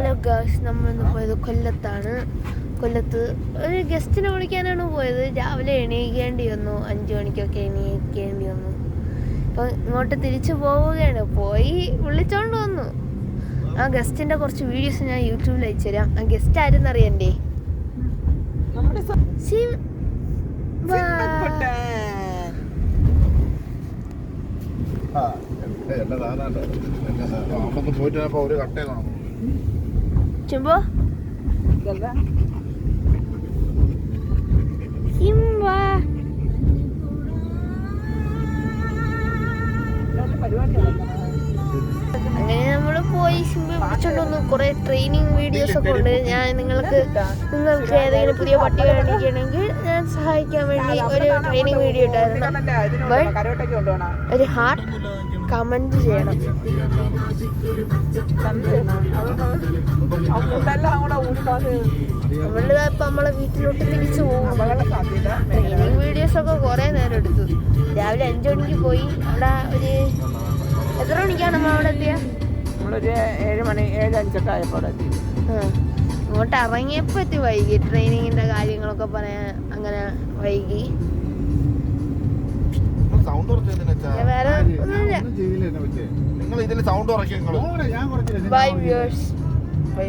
Hello guys, നമ്മളിന്ന് പോയത് കൊല്ലത്താണ്. കൊല്ലത്ത് ഒരു ഗസ്റ്റിനെ വിളിക്കാനാണ് പോയത്. രാവിലെ എണീക്കേണ്ടി വന്നു, 5 മണിക്കൊക്കെ എണീക്കേണ്ടി വന്നു. അപ്പം ഇങ്ങോട്ട് തിരിച്ചു പോവുകയാണ്. പോയി വിളിച്ചോണ്ട് വന്നു. ആ ഗസ്റ്റിൻ്റെ കുറച്ച് വീഡിയോസ് ഞാൻ യൂട്യൂബിൽ അയച്ചു തരാം. ആ ഗസ്റ്റ് ആരെന്നറിയണ്ടേ? ചുമ്പോ അങ്ങനെ നമ്മൾ പോയി സിംബി വിളിച്ചോണ്ട് വന്നു. കുറെ ട്രെയിനിങ് വീഡിയോസ് ഒക്കെ ഉണ്ട്. നിങ്ങൾക്ക് ഏതെങ്കിലും പുതിയ പട്ടി വേണ്ടിക്കണമെങ്കിൽ ഞാൻ സഹായിക്കാൻ വേണ്ടി ഒരു ട്രെയിനിങ് വീഡിയോ ഇട്ടായിരുന്നു. ഒരു ഹാർട്ട് കമന്റ് ചെയ്യണം. നമ്മളിപ്പോ നമ്മളെ വീട്ടിലോട്ട് തിരിച്ചു പോകും. ട്രെയിനിങ് വീഡിയോസ് ഒക്കെ കുറെ നേരം എടുത്തു. രാവിലെ 5 മണിക്ക് പോയി. അവിടെ ഒരു എത്ര മണിക്കാണ് നമ്മൾ അവിടെ എത്തിയ? നമ്മളൊരു 7 മണി 7:05 ആയപ്പോൾ അവിടെ എത്തി. ഇങ്ങോട്ട് ഇറങ്ങിയപ്പോൾ എത്തി വൈകി. ട്രെയിനിങ്ങിന്റെ കാര്യങ്ങളൊക്കെ പറയാൻ അങ്ങനെ വൈകി. വേറെ ഒന്നുമില്ല. നിങ്ങൾ ഇതിൽ സൗണ്ട് ബൈ വ്യൂവേഴ്സ്. ബൈ.